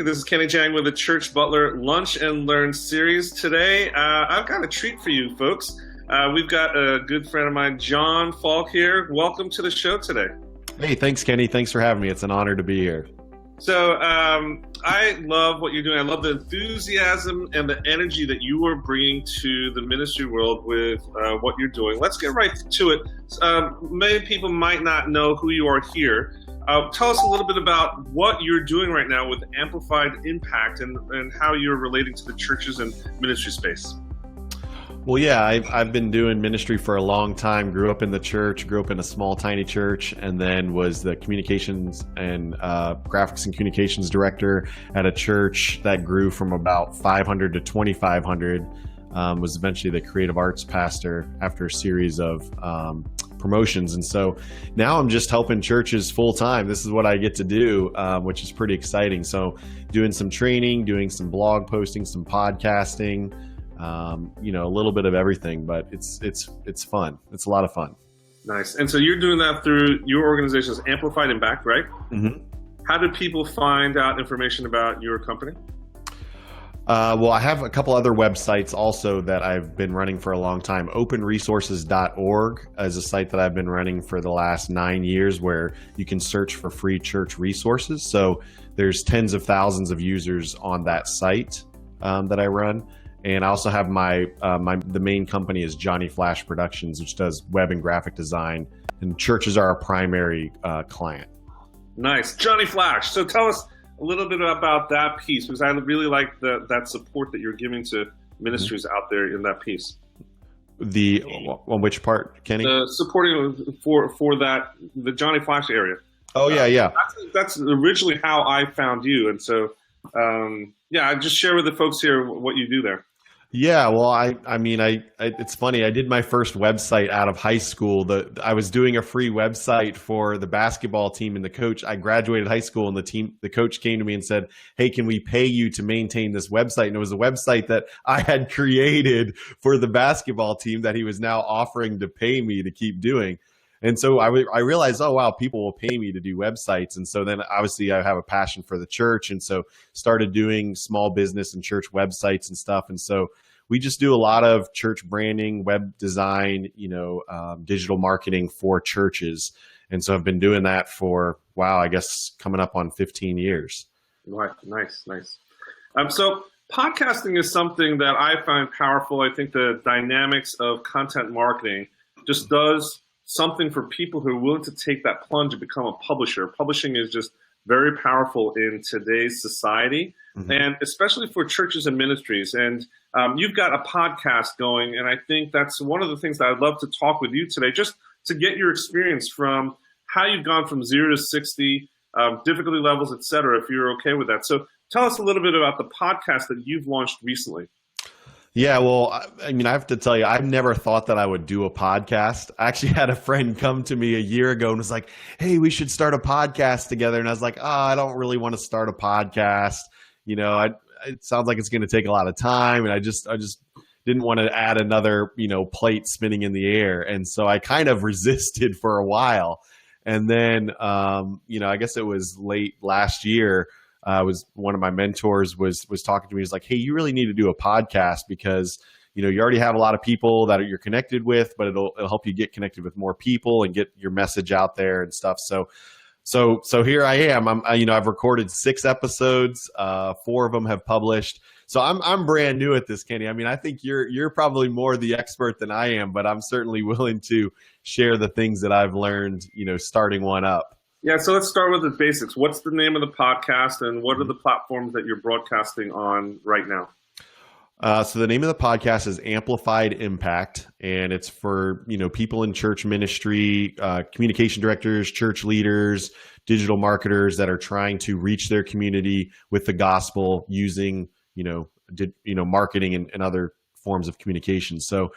This is Kenny Chang with the Church Butler Lunch and Learn series. Today, I've got a treat for you folks. We've got a good friend of mine, John Falke here. Welcome to the show today. Hey, thanks, Kenny. Thanks for having me. It's an honor to be here. So I love what you're doing. I love the enthusiasm and the energy that you are bringing to the ministry world with what you're doing. Let's get right to it. Many people might not know who you are here. Tell us a little bit about what you're doing right now with Amplified Impact and how you're relating to the churches and ministry space. Well, yeah, I've been doing ministry for a long time. Grew up in the church, grew up in a small, tiny church, and then was the communications and graphics and communications director at a church that grew from about 500 to 2,500. Was eventually the creative arts pastor after a series of promotions. And so now I'm just helping churches full time. This is what I get to do, which is pretty exciting. So doing some training, doing some blog posting, some podcasting, a little bit of everything, but it's fun. It's a lot of fun. Nice. And so you're doing that through your organization's Amplified Impact, right? Mm-hmm. How do people find out information about your company? Well, I have a couple other websites also that I've been running for a long time. Openresources.org is a site that I've been running for the last 9 years where you can search for free church resources. So there's tens of thousands of users on that site that I run. And I also have the main company is Johnny Flash Productions, which does web and graphic design, and churches are our primary client. Nice. Johnny Flash. So tell us a little bit about that piece, because I really like that support that you're giving to ministries out there in that piece. On which part, Kenny? Supporting for the Johnny Flash area. Oh, yeah. That's originally how I found you. And so, just share with the folks here what you do there. Yeah, well, it's funny. I did my first website out of high school. I was doing a free website for the basketball team and the coach. I graduated high school and the coach came to me and said, "Hey, can we pay you to maintain this website?" And it was a website that I had created for the basketball team that he was now offering to pay me to keep doing. And so I realized, oh, wow, people will pay me to do websites. And so then obviously I have a passion for the church. And so started doing small business and church websites and stuff. And so we just do a lot of church branding, web design, digital marketing for churches. And so I've been doing that for, I guess coming up on 15 years. Right. Nice. So podcasting is something that I find powerful. I think the dynamics of content marketing just does something for people who are willing to take that plunge and become a publisher. Publishing is just very powerful in today's society, and especially for churches and ministries. And you've got a podcast going, and I think that's one of the things that I'd love to talk with you today, just to get your experience from how you've gone from 0 to 60, difficulty levels, et cetera, if you're okay with that. So tell us a little bit about the podcast that you've launched recently. Yeah, well, I have to tell you, I've never thought that I would do a podcast. I actually had a friend come to me a year ago and was like, "Hey, we should start a podcast together." And I was like, I don't really want to start a podcast. It sounds like it's going to take a lot of time. And I just didn't want to add another, plate spinning in the air. And so I kind of resisted for a while. And then, I guess it was late last year. Was one of my mentors was talking to me. He's like, "Hey, you really need to do a podcast because, you already have a lot of people that you're connected with, but it'll help you get connected with more people and get your message out there and stuff." So here I am. I've recorded 6 episodes. 4 of them have published. So I'm brand new at this, Kenny. I think you're probably more the expert than I am, but I'm certainly willing to share the things that I've learned, starting one up. Yeah, so let's start with the basics. What's the name of the podcast, and what are the platforms that you're broadcasting on right now? So the name of the podcast is Amplified Impact, and it's for people in church ministry, communication directors, church leaders, digital marketers that are trying to reach their community with the gospel using marketing and other forms of communication. So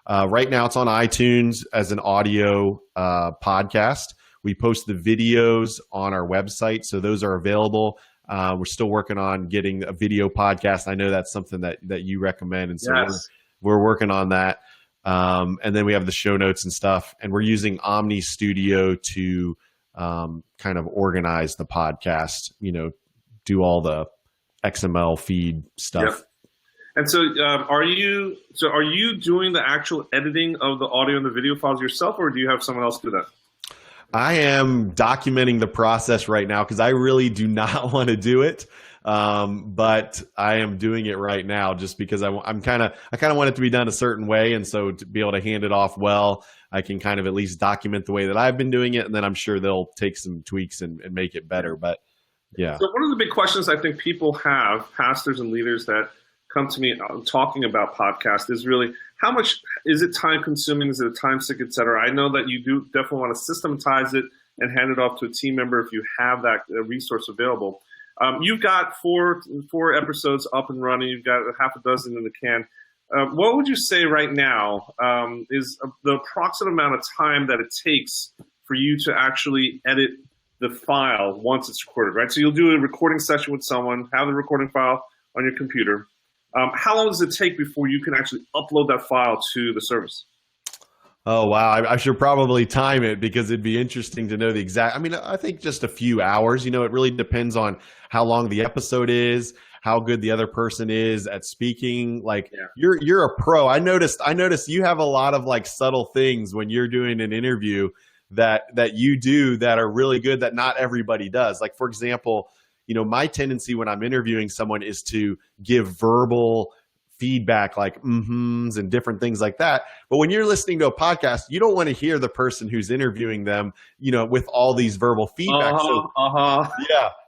right now it's on iTunes as an audio podcast. We post the videos on our website, so those are available. We're still working on getting a video podcast. I know that's something that you recommend, and so yes. we're working on that. And then we have the show notes and stuff, and we're using Omni Studio to kind of organize the podcast. Do all the XML feed stuff. Yep. And so, are you doing the actual editing of the audio and the video files yourself, or do you have someone else do that? I am documenting the process right now because I really do not want to do it, but I am doing it right now just because I kind of want it to be done a certain way, and so to be able to hand it off well, I can kind of at least document the way that I've been doing it, and then I'm sure they'll take some tweaks and make it better. But yeah. So one of the big questions I think people have, pastors and leaders that come to me talking about podcasts, is really how much is it time consuming? Is it a time sick, et cetera? I know that you do definitely want to systematize it and hand it off to a team member if you have that resource available. You've got four episodes up and running. You've got a half a dozen in the can. What would you say right now is the approximate amount of time that it takes for you to actually edit the file once it's recorded, right? So you'll do a recording session with someone, have the recording file on your computer. How long does it take before you can actually upload that file to the service? Oh, wow. I should probably time it because it'd be interesting to know the exact. I mean, I think just a few hours. It really depends on how long the episode is, how good the other person is at speaking. Like you're a pro. I noticed you have a lot of like subtle things when you're doing an interview that you do that are really good that not everybody does. Like, for example, my tendency when I'm interviewing someone is to give verbal feedback like mm-hms and different things like that. But when you're listening to a podcast, you don't want to hear the person who's interviewing them, with all these verbal feedback.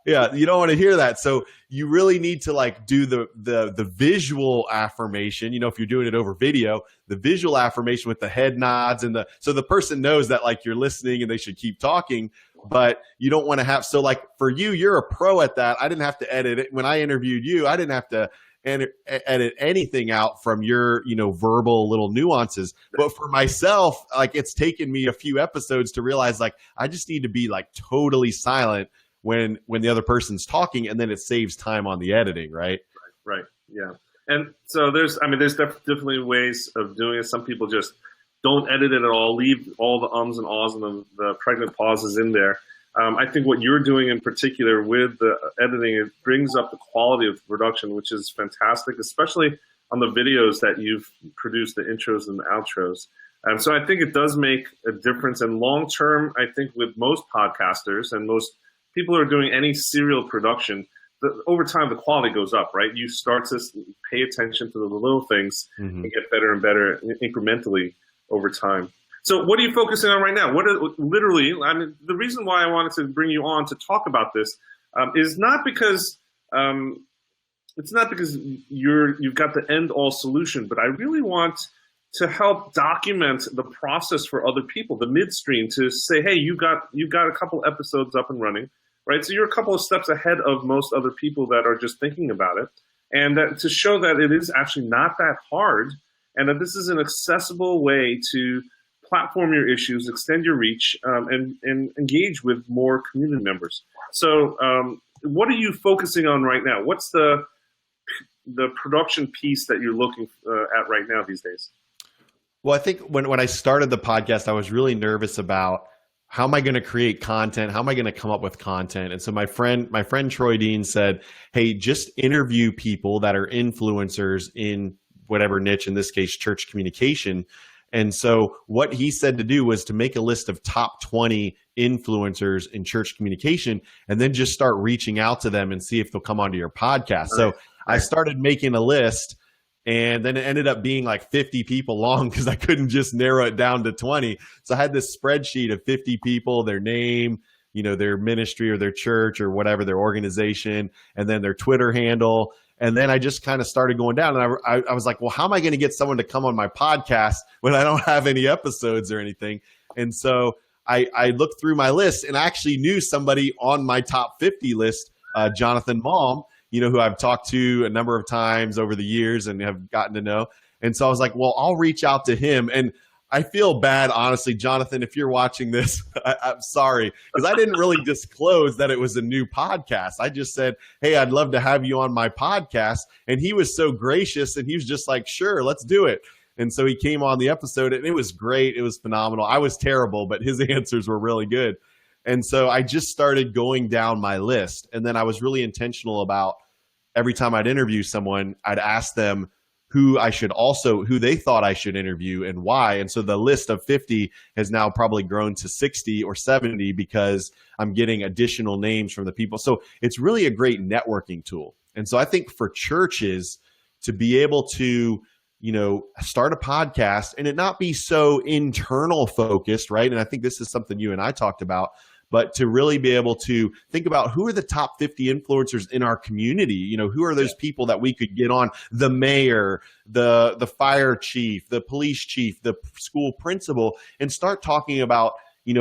Yeah, you don't want to hear that. So you really need to like do the visual affirmation. If you're doing it over video, the visual affirmation with the head nods and so the person knows that like you're listening and they should keep talking. But you don't want to have, so like for you, you're a pro at that. I didn't have to edit it. When I interviewed you, I didn't have to edit anything out from your, verbal little nuances. But for myself, like it's taken me a few episodes to realize like, I just need to be like totally silent when the other person's talking, and then it saves time on the editing, right? Right. Yeah. And so there's definitely ways of doing it. Some people just don't edit it at all, leave all the ums and ahs and the pregnant pauses in there. I think what you're doing in particular with the editing, it brings up the quality of the production, which is fantastic, especially on the videos that you've produced, the intros and the outros. So I think it does make a difference. And long term, I think with most podcasters and most people who are doing any serial production, over time the quality goes up, right? You start to pay attention to the little things and get better and better incrementally over time. So what are you focusing on right now? The reason why I wanted to bring you on to talk about this is not because you've got the end all solution, but I really want to help document the process for other people, the midstream, to say, hey, you've got a couple episodes up and running, right? So you're a couple of steps ahead of most other people that are just thinking about it, and that to show that it is actually not that hard, and that this is an accessible way to platform your issues, extend your reach, and engage with more community members. So what are you focusing on right now? What's the production piece that you're looking at right now these days? Well, I think when I started the podcast, I was really nervous about how am I going to create content? How am I going to come up with content? And so my friend Troy Dean said, hey, just interview people that are influencers in whatever niche, in this case, church communication. And so what he said to do was to make a list of top 20 influencers in church communication, and then just start reaching out to them and see if they'll come onto your podcast. So I started making a list, and then it ended up being like 50 people long because I couldn't just narrow it down to 20. So I had this spreadsheet of 50 people, their name, their ministry or their church or whatever, their organization, and then their Twitter handle. And then I just kind of started going down, and I was like, well, how am I going to get someone to come on my podcast when I don't have any episodes or anything? And so I looked through my list, and I actually knew somebody on my top 50 list, Jonathan Malm, who I've talked to a number of times over the years and have gotten to know. And so I was like, well, I'll reach out to him. And I feel bad, honestly, Jonathan, if you're watching this, I'm sorry, because I didn't really disclose that it was a new podcast. I just said, hey, I'd love to have you on my podcast. And he was so gracious, and he was just like, sure, let's do it. And so he came on the episode, and it was great. It was phenomenal. I was terrible, but his answers were really good. And so I just started going down my list. And then I was really intentional about every time I'd interview someone, I'd ask them who they thought I should interview and why. And so the list of 50 has now probably grown to 60 or 70 because I'm getting additional names from the people. So it's really a great networking tool. And so I think for churches to be able to, start a podcast and it not be so internal focused, right? And I think this is something you and I talked about, but to really be able to think about who are the top 50 influencers in our community? Who are those people that we could get on? The mayor, the fire chief, the police chief, the school principal, and start talking about,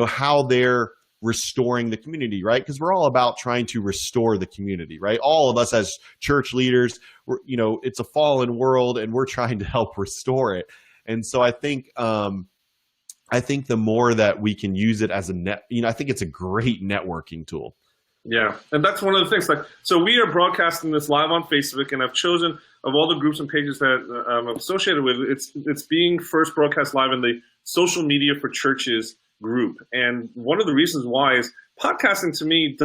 how they're restoring the community, right? Because we're all about trying to restore the community, right? All of us as church leaders, it's a fallen world and we're trying to help restore it. And so I think the more that we can use it as I think it's a great networking tool. Yeah, and that's one of the things. So we are broadcasting this live on Facebook, and I've chosen, of all the groups and pages that I'm associated with, it's being first broadcast live in the social media for churches group. And one of the reasons why is podcasting to me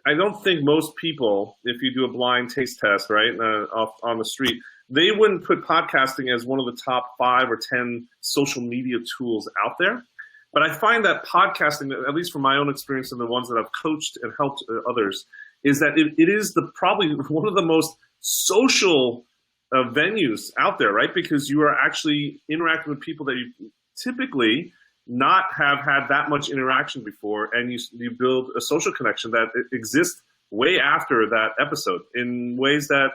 I don't think most people, if you do a blind taste test, right, off on the street, they wouldn't put podcasting as one of the top 5 or 10 social media tools out there. But I find that podcasting, at least from my own experience and the ones that I've coached and helped others, is that it is probably one of the most social venues out there, right? Because you are actually interacting with people that you typically not have had that much interaction before, and you build a social connection that exists way after that episode in ways that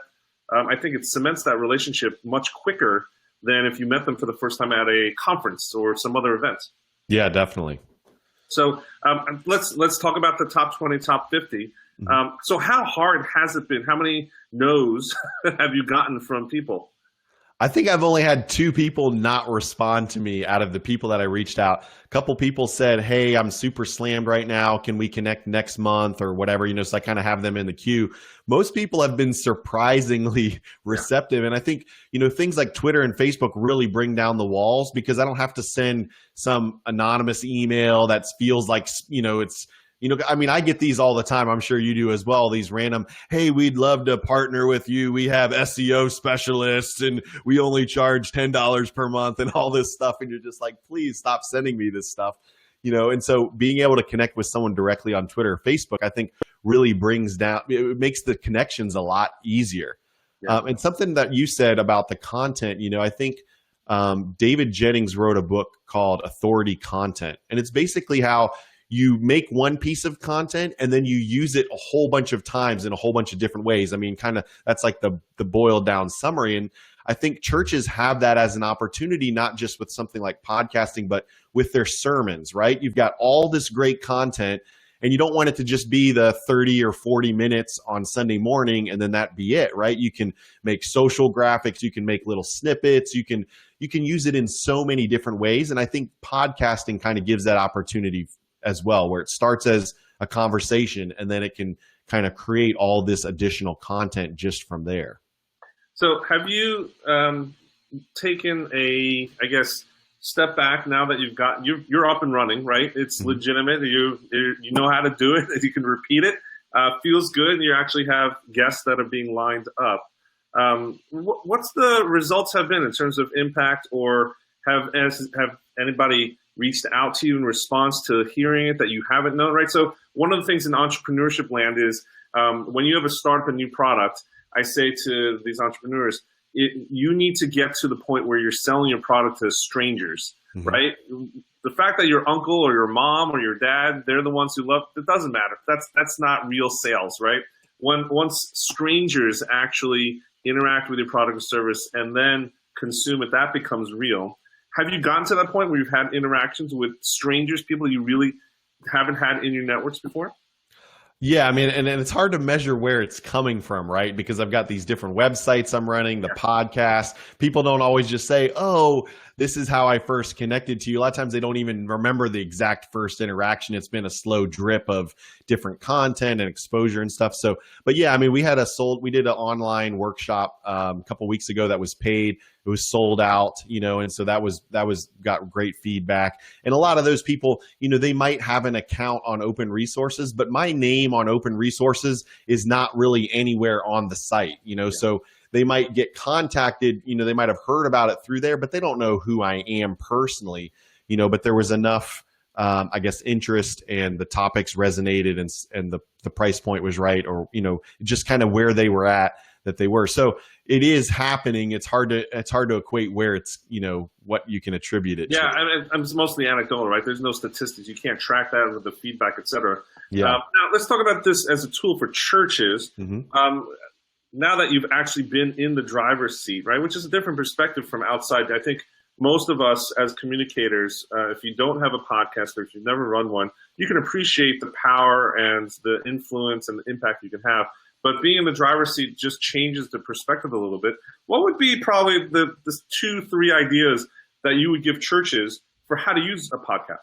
I think it cements that relationship much quicker than if you met them for the first time at a conference or some other event. Yeah, definitely. So let's talk about the top 20, top 50. So how hard has it been? How many no's have you gotten from people? I think I've only had 2 people not respond to me out of the people that I reached out. A couple people said, hey, I'm super slammed right now. Can we connect next month or whatever? So I kind of have them in the queue. Most people have been surprisingly receptive. And I think, things like Twitter and Facebook really bring down the walls because I don't have to send some anonymous email that feels like, it's, I get these all the time. I'm sure you do as well. These random, hey, we'd love to partner with you. We have SEO specialists and we only charge $10 per month and all this stuff. And you're just like, please stop sending me this stuff. And so being able to connect with someone directly on Twitter or Facebook, I think really it makes the connections a lot easier. Yeah. And something that you said about the content, I think David Jennings wrote a book called Authority Content. And it's basically how you make one piece of content and then you use it a whole bunch of times in a whole bunch of different ways. That's like the boiled down summary. And I think churches have that as an opportunity, not just with something like podcasting, but with their sermons, right? You've got all this great content and you don't want it to just be the 30 or 40 minutes on Sunday morning and then that be it, right? You can make social graphics, you can make little snippets, you can use it in so many different ways. And I think podcasting kind of gives that opportunity as well, where it starts as a conversation and then it can kind of create all this additional content just from there. So have you taken step back now that you're up and running, right? It's legitimate. You know how to do it. You can repeat it. Feels good. And you actually have guests that are being lined up. What's the results have been in terms of impact, or have anybody reached out to you in response to hearing it that you haven't known, right? So one of the things in entrepreneurship land is when you have a startup, a new product, I say to these entrepreneurs, you need to get to the point where you're selling your product to strangers, right? The fact that your uncle or your mom or your dad, they're the ones who love, it doesn't matter. That's not real sales, right? Once strangers actually interact with your product or service and then consume it, that becomes real. Have you gotten to that point where you've had interactions with strangers, people you really haven't had in your networks before? Yeah, and it's hard to measure where it's coming from, right? Because I've got these different websites I'm running, the podcast. People don't always just say, oh, this is how I first connected to you. A lot of times they don't even remember the exact first interaction. It's been a slow drip of different content and exposure and stuff. So, but yeah, I mean, we did an online workshop a couple of weeks ago that was paid. It was sold out, and so that got great feedback. And a lot of those people, they might have an account on Open Resources, but my name on Open Resources is not really anywhere on the site, so they might get contacted, they might have heard about it through there, but they don't know who I am personally, but there was enough, I guess, interest, and the topics resonated, and the price point was right, or, just kind of where they were at, that they were. So it is happening. It's hard to equate where it's, what you can attribute it to. Yeah, I'm mostly anecdotal, right? There's no statistics. You can't track that with the feedback, et cetera. Yeah. Now, let's talk about this as a tool for churches. Mm-hmm. Now that you've actually been in the driver's seat, right, which is a different perspective from outside. I think most of us as communicators, if you don't have a podcast or if you've never run one, you can appreciate the power and the influence and the impact you can have. But being in the driver's seat just changes the perspective a little bit. What would be probably the 2-3 ideas that you would give churches for how to use a podcast?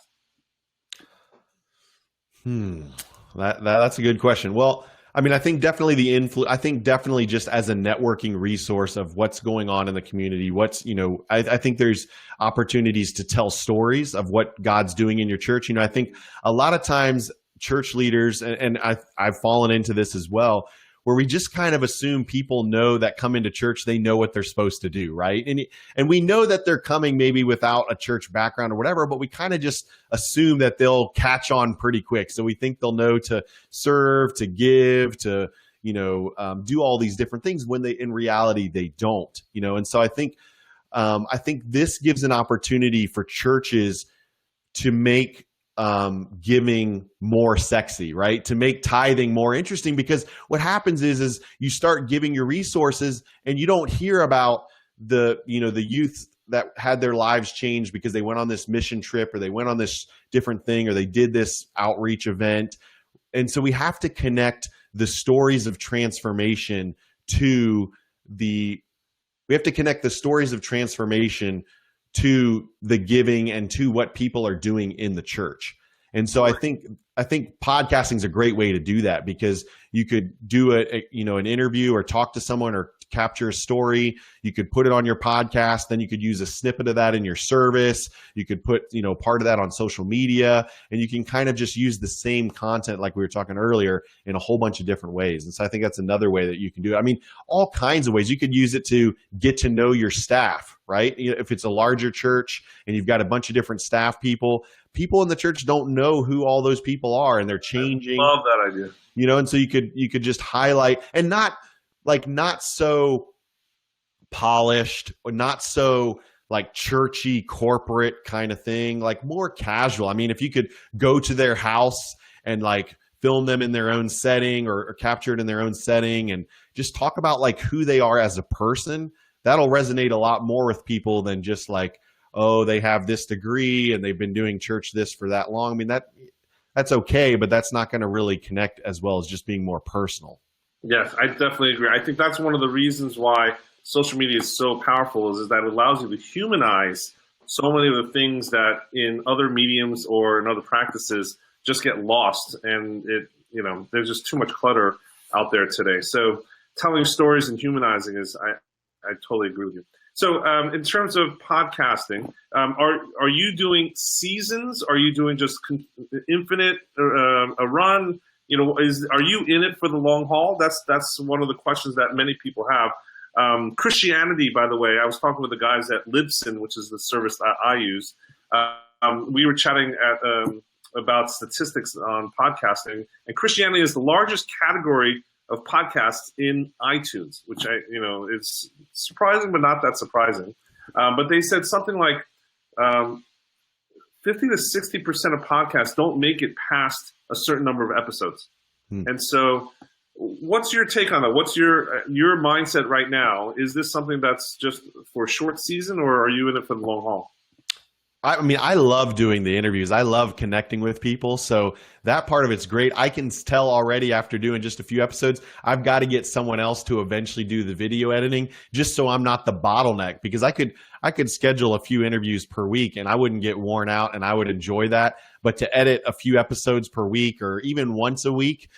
That's a good question. Well, I mean, I think definitely I think definitely just as a networking resource of what's going on in the community, I think there's opportunities to tell stories of what God's doing in your church. I think a lot of times church leaders, and I've fallen into this as well, where we just kind of assume people know that come into church, they know what they're supposed to do, right? And we know that they're coming maybe without a church background or whatever, but we kind of just assume that they'll catch on pretty quick. So we think they'll know to serve, to give, to do all these different things when in reality they don't. And so I think this gives an opportunity for churches to make giving more sexy, right? To make tithing more interesting, because what happens is you start giving your resources and you don't hear about the youth that had their lives changed because they went on this mission trip, or they went on this different thing, or they did this outreach event. And so we have to connect the stories of transformation to the giving and to what people are doing in the church. And so I think podcasting is a great way to do that, because you could do an interview or talk to someone or capture a story. You could put it on your podcast. Then you could use a snippet of that in your service. You could put, part of that on social media, and you can kind of just use the same content like we were talking earlier in a whole bunch of different ways. And so I think that's another way that you can do it. I mean, all kinds of ways. You could use it to get to know your staff, right? If it's a larger church and you've got a bunch of different staff people in the church don't know who all those people are, and they're changing. I love that idea. And so you could just highlight, and not so polished, or not so like churchy corporate kind of thing, like more casual. I mean, if you could go to their house and like film them in their own setting, or capture it in their own setting, and just talk about like who they are as a person, that'll resonate a lot more with people than just like, oh, they have this degree and they've been doing church this for that long. I mean, that's okay, but that's not going to really connect as well as just being more personal. Yes, I definitely agree. I think that's one of the reasons why social media is so powerful is that it allows you to humanize so many of the things that in other mediums or in other practices just get lost. And there's just too much clutter out there today. So telling stories and humanizing I totally agree with you. So in terms of podcasting, are you doing seasons? Are you doing just infinite a run? Are you in it for the long haul? That's one of the questions that many people have. Christianity, by the way, I was talking with the guys at Libsyn, which is the service that I use. We were chatting about statistics on podcasting, and Christianity is the largest category of podcasts in iTunes, which is surprising, but not that surprising. But they said something like 50 to 60% of podcasts don't make it past a certain number of episodes. And so what's your take on that? What's your mindset right now? Is this something that's just for a short season, or are you in it for the long haul? I mean, I love doing the interviews. I love connecting with people. So that part of it's great. I can tell already after doing just a few episodes, I've got to get someone else to eventually do the video editing, just so I'm not the bottleneck, because I I could schedule a few interviews per week and I wouldn't get worn out and I would enjoy that. But to edit a few episodes per week or even once a week,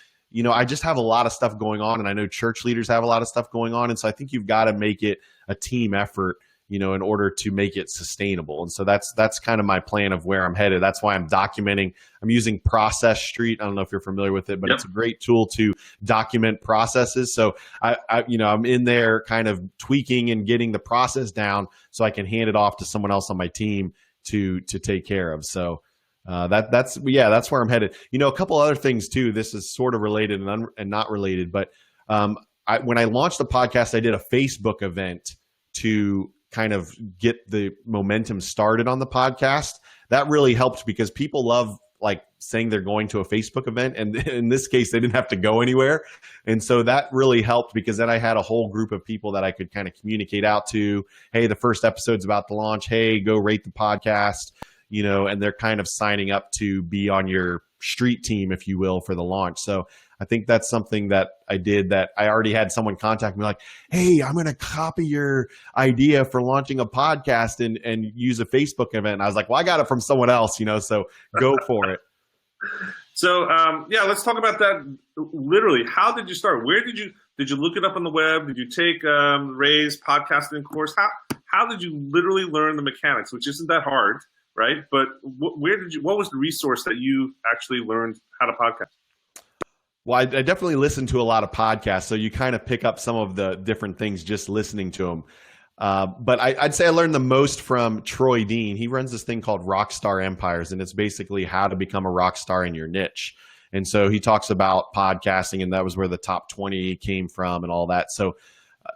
I just have a lot of stuff going on, and I know church leaders have a lot of stuff going on. And so I think you've got to make it a team effort, in order to make it sustainable. And so that's kind of my plan of where I'm headed. That's why I'm documenting. I'm using Process Street. I don't know if you're familiar with it, but It's a great tool to document processes. So I'm in there kind of tweaking and getting the process down so I can hand it off to someone else on my team to take care of. So that's where I'm headed. A couple other things too. This is sort of related and not related, but when I launched the podcast, I did a Facebook event to kind of get the momentum started on the podcast. That really helped because people love like saying they're going to a Facebook event. And in this case, they didn't have to go anywhere. And so that really helped because then I had a whole group of people that I could kind of communicate out to. Hey, the first episode's about to launch. Hey, go rate the podcast, and they're kind of signing up to be on your street team, if you will, for the launch. So I think that's something that I did that I already had someone contact me like, hey, I'm going to copy your idea for launching a podcast and use a Facebook event. And I was like, well, I got it from someone else, so go for it. So, let's talk about that. Literally, how did you start? Where did you look it up on the web? Did you take Ray's podcasting course? How did you literally learn the mechanics, which isn't that hard, right? But what was the resource that you actually learned how to podcast? Well, I definitely listen to a lot of podcasts, so you kind of pick up some of the different things just listening to them. But I'd say I learned the most from Troy Dean. He runs this thing called Rockstar Empires, and it's basically how to become a rock star in your niche. And so he talks about podcasting, and that was where the top 20 came from and all that. So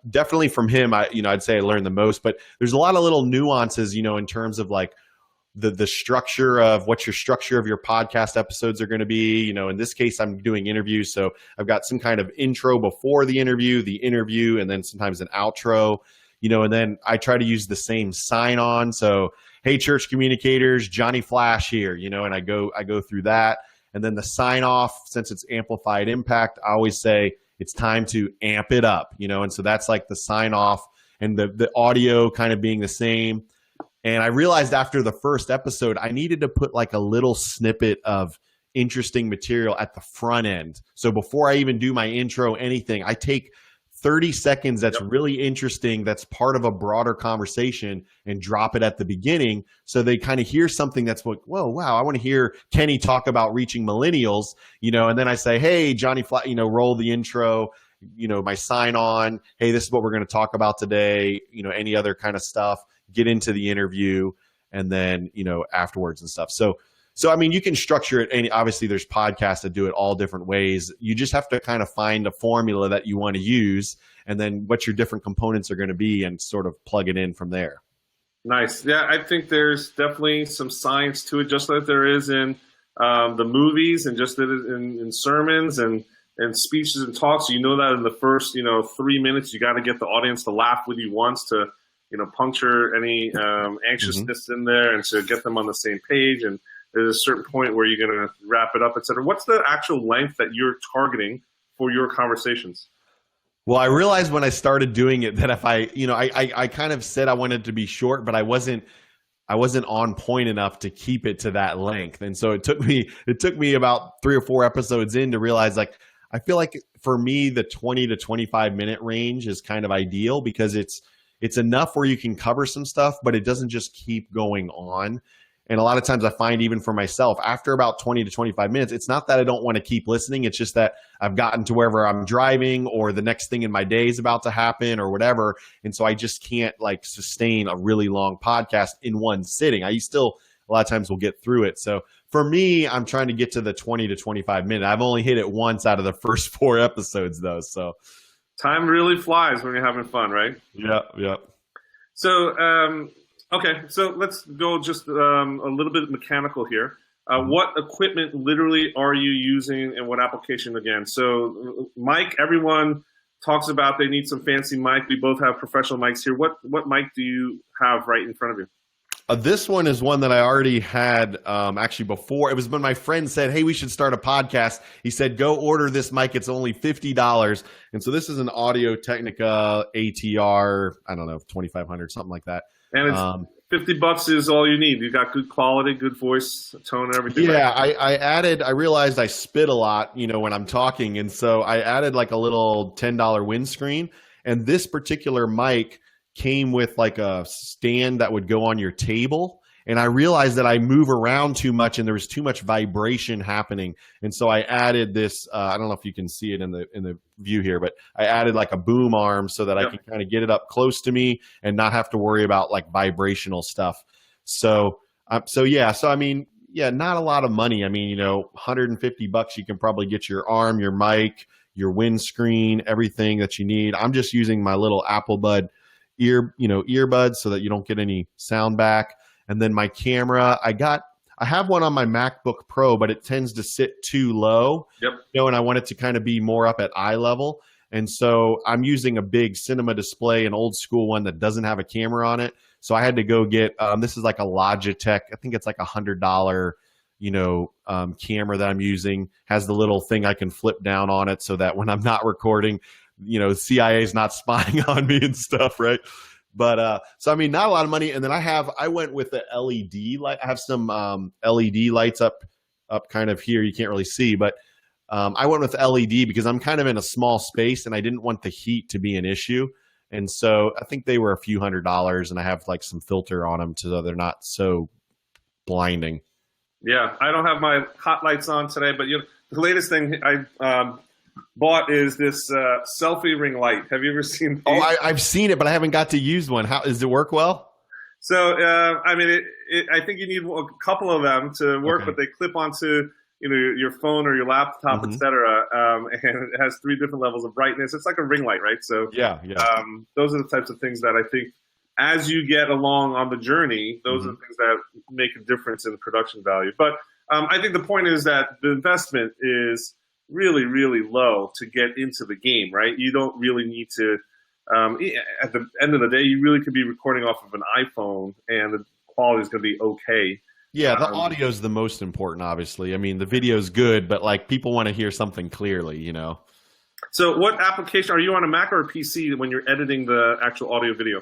definitely from him, I'd say I learned the most. But there's a lot of little nuances, in terms of like the structure of what your structure of your podcast episodes are going to be. In this case, I'm doing interviews. So I've got some kind of intro before the interview, and then sometimes an outro, and then I try to use the same sign on. So, hey, church communicators, Johnny Flash here, and I go through that. And then the sign off, since it's amplified impact, I always say it's time to amp it up, and so that's like the sign off and the audio kind of being the same. And I realized after the first episode, I needed to put like a little snippet of interesting material at the front end. So before I even do my intro, anything, I take 30 seconds that's really interesting, that's part of a broader conversation, and drop it at the beginning. So they kind of hear something that's like, whoa, wow, I want to hear Kenny talk about reaching millennials, and then I say, hey, Johnny, roll the intro, my sign on, hey, this is what we're going to talk about today, any other kind of stuff. Get into the interview, and then, afterwards and stuff. So I mean, you can structure it. Obviously, there's podcasts that do it all different ways. You just have to kind of find a formula that you want to use, and then what your different components are going to be, and sort of plug it in from there. Nice. Yeah, I think there's definitely some science to it, just like there is in the movies, and just in sermons and speeches and talks. That in the first 3 minutes, you got to get the audience to laugh with you once to puncture any anxiousness in there, and to get them on the same page. And there's a certain point where you're going to wrap it up, et cetera. What's the actual length that you're targeting for your conversations? Well, I realized when I started doing it that if I kind of said I wanted to be short, but I wasn't on point enough to keep it to that length. And so it took me about 3 or 4 episodes in to realize, like, I feel like for me, the 20 to 25 minute range is kind of ideal, because it's enough where you can cover some stuff, but it doesn't just keep going on. And a lot of times I find, even for myself, after about 20 to 25 minutes, it's not that I don't want to keep listening. It's just that I've gotten to wherever I'm driving, or the next thing in my day is about to happen, or whatever. And so I just can't like sustain a really long podcast in one sitting. I still a lot of times will get through it. So for me, I'm trying to get to the 20 to 25 minute. I've only hit it once out of the first 4 episodes though. So time really flies when you're having fun, right? Yeah. So, okay, so let's go just a little bit mechanical here. What equipment literally are you using, and what application again? So mic, everyone talks about they need some fancy mic. We both have professional mics here. What mic do you have right in front of you? This one is one that I already had actually before. It was when my friend said, hey, we should start a podcast. He said, go order this mic. It's only $50. And so this is an Audio Technica ATR, I don't know, 2500, something like that. And it's $50 is all you need. You got good quality, good voice, tone, and everything. Yeah, I realized I spit a lot, when I'm talking. And so I added like a little $10 windscreen. And this particular mic came with like a stand that would go on your table. And I realized that I move around too much and there was too much vibration happening. And so I added this, I don't know if you can see it in the view here, but I added like a boom arm so that I can kind of get it up close to me and not have to worry about like vibrational stuff. So I mean, not a lot of money. I mean, $150, you can probably get your arm, your mic, your windscreen, everything that you need. I'm just using my little Apple Bud earbuds so that you don't get any sound back. And then my camera, I have one on my MacBook Pro, but it tends to sit too low. Yep. And I want it to kind of be more up at eye level. And so I'm using a big cinema display, an old school one that doesn't have a camera on it. So I had to go get, this is like a Logitech, I think it's like $100, camera that I'm using. Has the little thing I can flip down on it so that when I'm not recording, CIA is not spying on me and stuff, right? But so I mean, not a lot of money. And then I went with the LED light. I have some LED lights up kind of here. You can't really see, but I went with LED because I'm kind of in a small space and I didn't want the heat to be an issue. And so I think they were a few $100s, and I have like some filter on them so they're not so blinding. Yeah, I don't have my hot lights on today, but the latest thing I bought is this selfie ring light. Have you ever seen these? Oh, I've seen it, but I haven't got to use one. How does it work well? So, I mean, I think you need a couple of them to work, but they clip onto your phone or your laptop, etc. And it has 3 different levels of brightness. It's like a ring light, right? So yeah. Those are the types of things that I think as you get along on the journey, those are the things that make a difference in the production value. But I think the point is that the investment is really, really low to get into the game, right? You don't really need to, at the end of the day, you really could be recording off of an iPhone and the quality is going to be okay. Yeah, the audio is the most important, obviously. I mean, the video is good, but like people want to hear something clearly, So what application, are you on a Mac or a PC when you're editing the actual audio video?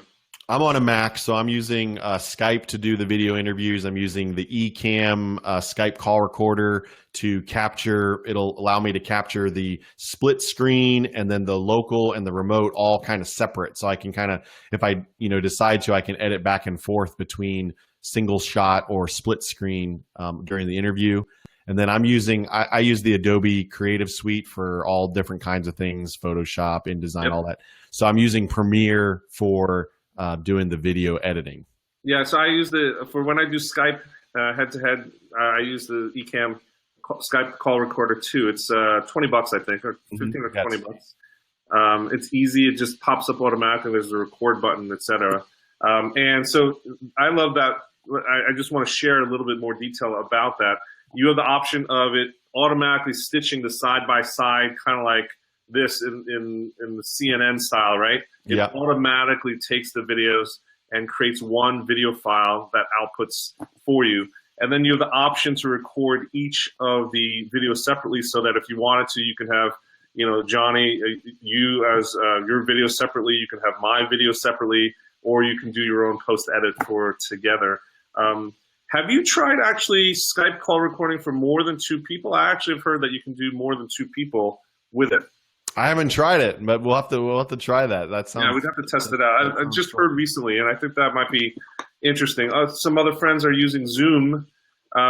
I'm on a Mac, so I'm using Skype to do the video interviews. I'm using the Ecamm Skype call recorder to capture. It'll allow me to capture the split screen and then the local and the remote all kind of separate. So I can kind of, if I decide to, I can edit back and forth between single shot or split screen during the interview. And then I use the Adobe Creative Suite for all different kinds of things, Photoshop, InDesign, all that. So I'm using Premiere for doing the video editing. Yeah, so I use for when I do Skype head-to-head, I use the Ecamm Skype call recorder too. It's $20, I think, or 15 or $20. It's easy. It just pops up automatically. There's a record button, etc. And so I love that. I just want to share a little bit more detail about that. You have the option of it automatically stitching the side-by-side, kind of like this in the CNN style, right? It automatically takes the videos and creates one video file that outputs for you. And then you have the option to record each of the videos separately so that if you wanted to, you can have, Johnny, you as your video separately, you can have my video separately, or you can do your own post-edit for together. Have you tried actually Skype call recording for more than 2 people? I actually have heard that you can do more than 2 people with it. I haven't tried it, but we'll have to try that. That sounds. Yeah, we'd have to test it out. I just heard recently, and I think that might be interesting. Some other friends are using Zoom,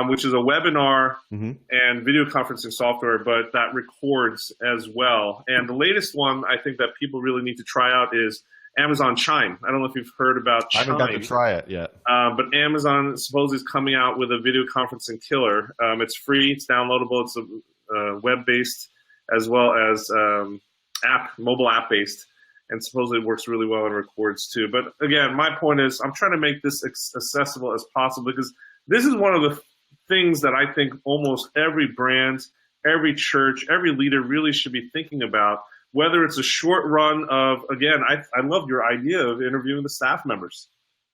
which is a webinar and video conferencing software, but that records as well. And the latest one I think that people really need to try out is Amazon Chime. I don't know if you've heard about Chime. I haven't got to try it yet. But Amazon supposedly is coming out with a video conferencing killer. It's free. It's downloadable. It's a web-based as well as mobile app-based, and supposedly it works really well and records too. But again, my point is I'm trying to make this accessible as possible because this is one of the things that I think almost every brand, every church, every leader really should be thinking about, whether it's a short run of, again, I love your idea of interviewing the staff members.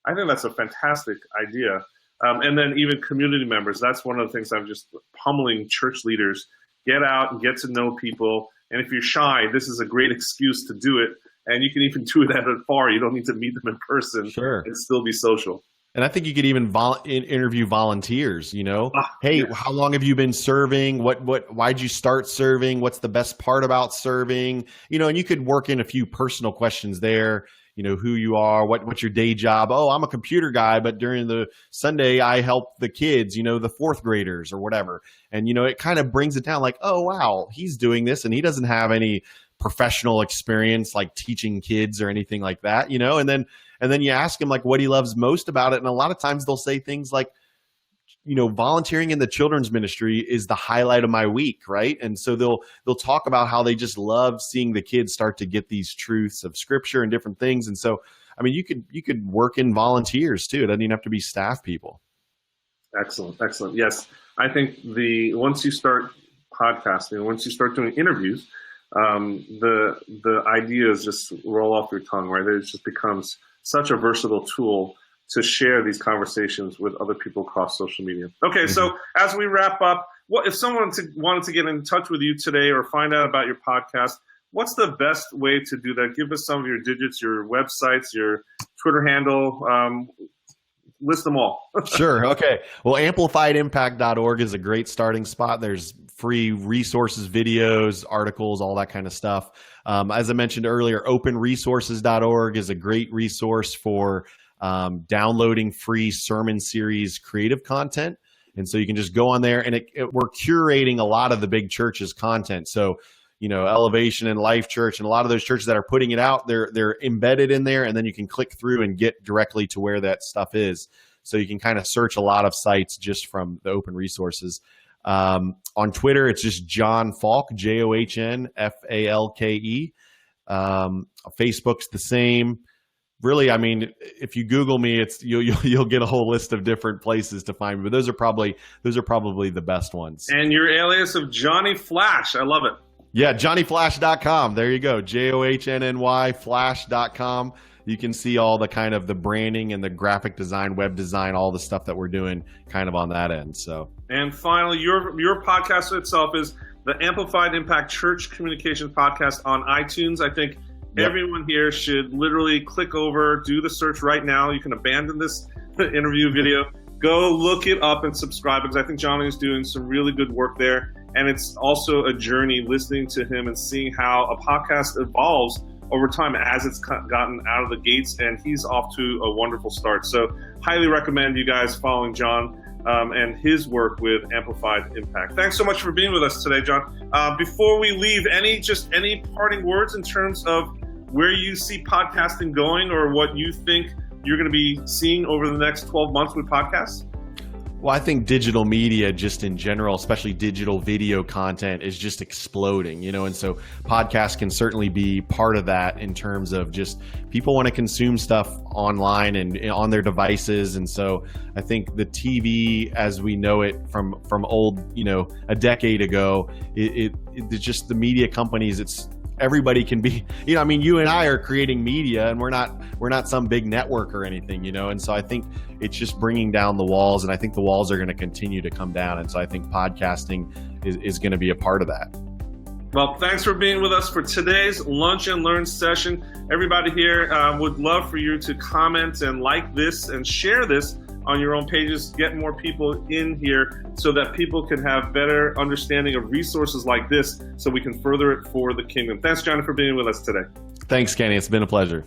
I think that's a fantastic idea. And then even community members, that's one of the things I'm just pummeling church leaders. Get out and get to know people. And if you're shy, this is a great excuse to do it And you can even do that afar. You don't need to meet them in person. Sure. And still be social. And I think you could even interview volunteers, Hey, yes. How long have you been serving? Why'd you start serving? What's the best part about serving? And you could work in a few personal questions there, who you are, what's your day job? Oh, I'm a computer guy, but during the Sunday I help the kids, the fourth graders or whatever. And, it kind of brings it down like, oh, wow, he's doing this and he doesn't have any professional experience like teaching kids or anything like that, and then you ask him like what he loves most about it. And a lot of times they'll say things like, volunteering in the children's ministry is the highlight of my week. Right. And so they'll talk about how they just love seeing the kids start to get these truths of scripture and different things. And so, I mean, you could work in volunteers too. It doesn't even have to be staff people. Excellent. Excellent. Yes. I think once you start podcasting, once you start doing interviews, the ideas just roll off your tongue, right? It just becomes such a versatile tool to share these conversations with other people across social media. Okay, so as we wrap up, if someone wanted to get in touch with you today or find out about your podcast, what's the best way to do that? Give us some of your digits, your websites, your Twitter handle. List them all. Sure. Okay. Well, amplifiedimpact.org is a great starting spot. There's free resources, videos, articles, all that kind of stuff. As I mentioned earlier, openresources.org is a great resource for downloading free sermon series creative content. And so you can just go on there and we're curating a lot of the big churches' content. So, Elevation and Life Church and a lot of those churches that are putting it out, they're embedded in there, and then you can click through and get directly to where that stuff is. So you can kind of search a lot of sites just from the open resources. On Twitter, it's just John Falke, JOHNFALKE. Facebook's the same. Really, I mean, if you Google me, you'll get a whole list of different places to find me. But those are probably the best ones. And your alias of Johnny Flash, I love it. Yeah, JohnnyFlash.com. There you go. JOHNNY Flash.com. You can see all the kind of the branding and the graphic design, web design, all the stuff that we're doing kind of on that end. So. And finally, your podcast itself is the Amplified Impact Church Communications Podcast on iTunes. I think everyone here should literally click over, do the search right now. You can abandon this interview video. Go look it up and subscribe, because I think Johnny is doing some really good work there. And it's also a journey listening to him and seeing how a podcast evolves over time as it's gotten out of the gates, and he's off to a wonderful start. So highly recommend you guys following John and his work with Amplified Impact. Thanks so much for being with us today, John. Before we leave, any parting words in terms of where you see podcasting going, or what you think you're going to be seeing over the next 12 months with podcasts? Well, I think digital media just in general, especially digital video content, is just exploding, and so podcasts can certainly be part of that in terms of just people want to consume stuff online and on their devices. And so I think the TV as we know it from old, a decade ago, it's just the media companies, everybody can be, you and I are creating media, and we're not some big network or anything, and so I think it's just bringing down the walls, and I think the walls are going to continue to come down. And so I think podcasting is going to be a part of that. Well, thanks for being with us for today's Lunch and Learn session. Everybody here would love for you to comment and like this and share this on your own pages. Get more people in here so that people can have better understanding of resources like this, so we can further it for the kingdom. Thanks, Johnny, for being with us today. Thanks, Kenny. It's been a pleasure.